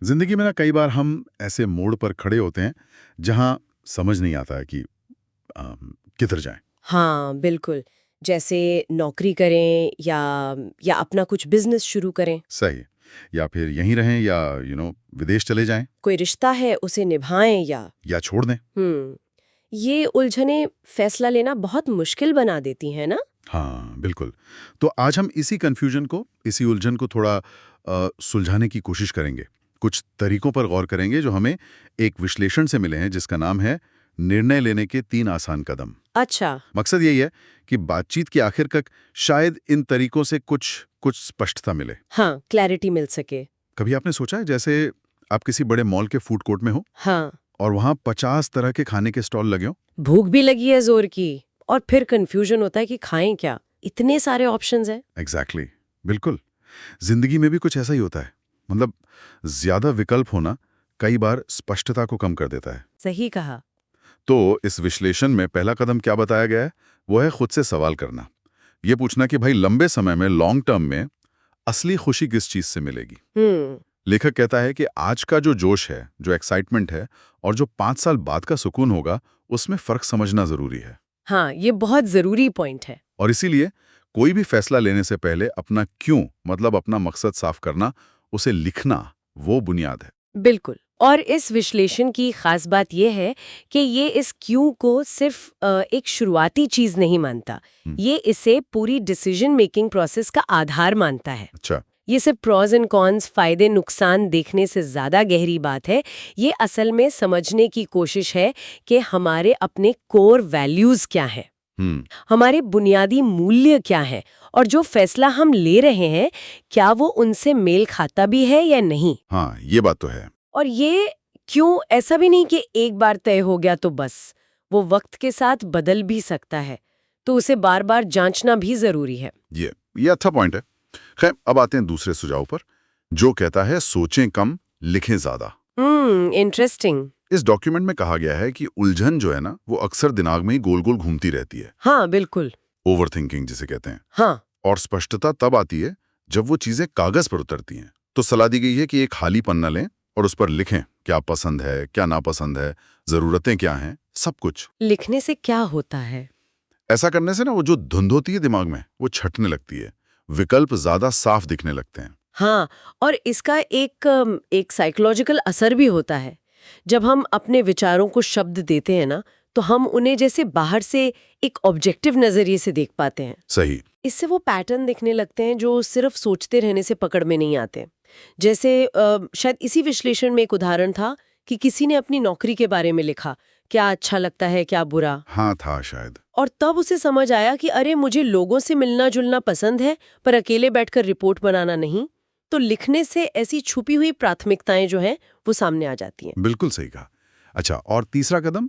जिंदगी में ना कई बार हम ऐसे मोड़ पर खड़े होते हैं जहां समझ नहीं आता है कि किधर जाएं। हाँ, बिल्कुल। जैसे नौकरी करें या अपना कुछ बिज़नेस शुरू करें। सही। या फिर यहीं रहें या विदेश चले जाएं कोई रिश्ता है, उसे निभाएं या छोड़ दें। ये उलझनें फैसला लेना बहुत मुश्किल बना देती हैं ना? हाँ, बिल्कुल। तो आज हम इसी उलझन को थोड़ा सुलझाने की कोशिश करेंगे। कुछ तरीकों पर गौर करेंगे जो हमें एक विश्लेषण से मिले हैं जिसका नाम है निर्णय लेने के 3 आसान कदम। अच्छा। मकसद यही है कि बातचीत के आखिर तक शायद इन तरीकों से कुछ कुछ स्पष्टता मिले। हाँ, क्लैरिटी मिल सके। कभी आपने सोचा है जैसे आप किसी बड़े मॉल के फूड कोर्ट में हो हाँ, और वहां 50 तरह के खाने के स्टॉल लगे हो। भूख भी लगी है ज़ोर की और फिर कन्फ्यूजन होता है कि खाएं क्या? इतने सारे ऑप्शंस हैं। एग्जैक्टली बिल्कुल। जिंदगी में भी कुछ ऐसा ही होता है। मतलब ज्यादा विकल्प होना कई बार स्पष्टता को कम कर देता है। सही कहा। तो इस विश्लेषण में पहला कदम क्या बताया गया है, वो है खुद से सवाल करना। ये पूछना कि भाई लंबे समय में, लॉन्ग टर्म में असली खुशी किस चीज से मिलेगी। हम्म। लेखक कहता है कि आज का जो जोश है, जो एक्साइटमेंट है, और जो 5 साल बाद का सुकून होगा, उसमें फर्क समझना जरूरी है। हाँ, ये बहुत ज़रूरी पॉइंट है। और इसीलिए कोई भी फैसला लेने से पहले अपना क्यों, मतलब अपना मकसद साफ करना, उसे लिखना, वो बुनियाद है। बिल्कुल। और इस विश्लेषण की खास बात यह है कि ये इस क्यों को सिर्फ एक शुरुआती चीज नहीं मानता। ये इसे पूरी डिसीजन मेकिंग प्रोसेस का आधार मानता है। अच्छा। ये सिर्फ प्रॉज एंड कॉन्स, फायदे नुकसान देखने से ज्यादा गहरी बात है। ये असल में समझने की कोशिश है कि हमारे अपने कोर वैल्यूज क्या हैं, हम्म। हमारे बुनियादी मूल्य क्या हैं, और जो फैसला हम ले रहे हैं क्या वो उनसे मेल खाता भी है या नहीं। हाँ, ये बात तो है। और ये क्यों ऐसा भी नहीं कि एक बार तय हो गया तो बस, वो वक्त के साथ बदल भी सकता है, तो उसे बार बार जांचना भी जरूरी है। ये अच्छा पॉइंट है। खैर, अब आते हैं दूसरे सुझाव पर, जो कहता है सोचें कम, लिखें ज्यादा। इंटरेस्टिंग। इस डॉक्यूमेंट में कहा गया है कि उलझन जो है ना, वो अक्सर दिमाग में ही गोल गोल घूमती रहती है। हाँ, बिल्कुल। ओवर थिंकिंग जिसे कहते हैं। हाँ। और स्पष्टता तब आती है जब वो चीजें कागज पर उतरती हैं। तो सलाह दी गई है कि एक खाली पन्ना लें और उस पर लिखें क्या पसंद है, क्या नापसंद है, जरूरतें क्या हैं, सब कुछ। लिखने से क्या होता है? ऐसा करने से ना वो जो धुंध होती है दिमाग में, वो छटने लगती है। विकल्प ज्यादा साफ दिखने लगते हैं। हाँ, और इसका एक साइकोलॉजिकल असर भी होता है। जब हम अपने विचारों को शब्द देते हैं ना, तो हम उन्हें जैसे बाहर से एक ऑब्जेक्टिव नजरिए से देख पाते हैं। सही। इससे वो पैटर्न दिखने लगते हैं जो सिर्फ सोचते रहने से पकड़ में नहीं आते। जैसे शायद इसी विश्लेषण में एक उदाहरण था कि किसी ने अपनी नौकरी के बारे में लिखा, क्या अच्छा लगता है, क्या बुरा। हाँ, था शायद। और तब उसे समझ आया कि अरे, मुझे लोगों से मिलना जुलना पसंद है, पर अकेले बैठकर रिपोर्ट बनाना नहीं। तो लिखने से ऐसी छुपी हुई प्राथमिकताएं जो हैं वो सामने आ जाती हैं। बिल्कुल सही कहा। अच्छा, और तीसरा कदम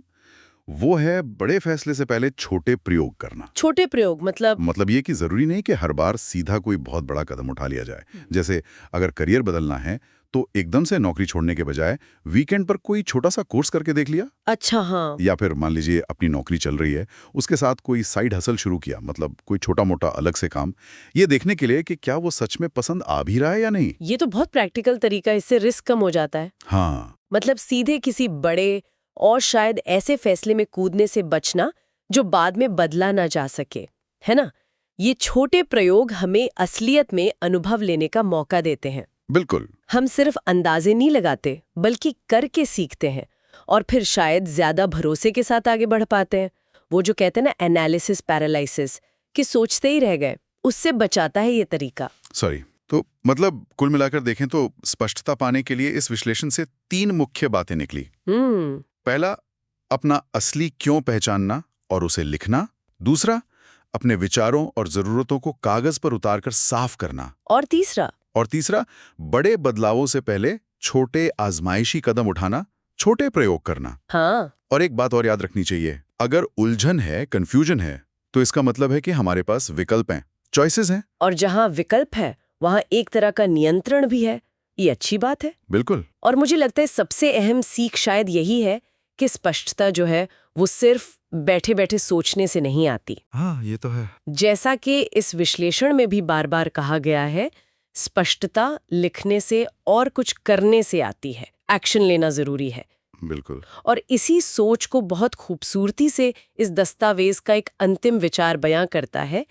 वो है बड़े फैसले से पहले छोटे प्रयोग करना। छोटे प्रयोग मतलब? मतलब ये कि जरूरी नहीं कि हर बार सीधा कोई बहुत बड़ा कदम उठा लिया जाए। जैसे अगर करियर बदलना है तो एकदम से नौकरी छोड़ने के बजाय वीकेंड पर कोई छोटा सा कोर्स करके देख लिया। अच्छा, हाँ। या फिर मान लीजिए अपनी नौकरी चल रही है, उसके साथ कोई साइड हसल शुरू किया, मतलब कोई छोटा मोटा अलग से काम, ये देखने के लिए कि क्या वो सच में पसंद आ भी रहा है या नहीं। ये तो बहुत प्रैक्टिकल तरीका, इससे रिस्क कम हो जाता है। हाँ। मतलब सीधे किसी बड़े और शायद ऐसे फैसले में कूदने से बचना जो बाद में बदला ना जा सके, है ना? ये छोटे प्रयोग हमें असलियत में अनुभव लेने का मौका देते हैं। बिल्कुल। हम सिर्फ अंदाजे नहीं लगाते, बल्कि करके सीखते हैं, और फिर शायद ज्यादा भरोसे के साथ आगे बढ़ पाते हैं। वो जो कहते हैं ना, एनालिसिस पैरालिसिस, कि सोचते ही रह गए, उससे बचाता है ये तरीका। सॉरी। तो मतलब कुल मिलाकर देखें तो स्पष्टता पाने के लिए इस विश्लेषण से 3 मुख्य बातें निकली। पहला, अपना असली क्यों पहचानना और उसे लिखना। दूसरा, अपने विचारों और जरूरतों को कागज पर उतारकर साफ करना। और तीसरा, बड़े बदलावों से पहले छोटे आजमाइशी कदम उठाना, छोटे प्रयोग करना। हाँ। और एक बात और याद रखनी चाहिए, अगर उलझन है, कंफ्यूजन है, तो इसका मतलब है कि हमारे पास विकल्प हैं, चॉइसेस हैं। और जहाँ विकल्प है, वहाँ एक तरह का नियंत्रण भी है। ये अच्छी बात है। बिल्कुल। और मुझे लगता है सबसे अहम सीख शायद यही है कि स्पष्टता जो है वो सिर्फ बैठे बैठे सोचने से नहीं आती। हाँ, ये तो है। जैसा कि इस विश्लेषण में भी बार बार कहा गया है, स्पष्टता लिखने से और कुछ करने से आती है, एक्शन लेना जरूरी है। बिल्कुल। और इसी सोच को बहुत खूबसूरती से इस दस्तावेज का एक अंतिम विचार बयां करता है।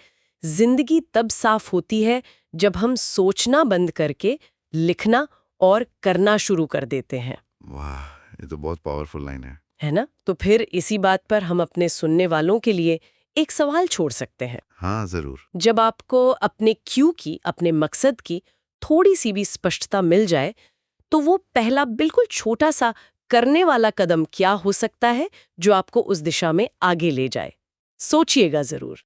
जिंदगी तब साफ होती है जब हम सोचना बंद करके लिखना और करना शुरू कर देते हैं। वाह, ये तो बहुत पावरफुल लाइन है ना? तो फिर इसी बात पर हम अपने सुनने वालों के लिए एक सवाल छोड़ सकते हैं। हाँ, जरूर। जब आपको अपने क्यों की, अपने मकसद की थोड़ी सी भी स्पष्टता मिल जाए, तो वो पहला बिल्कुल छोटा सा करने वाला कदम क्या हो सकता है जो आपको उस दिशा में आगे ले जाए? सोचिएगा जरूर।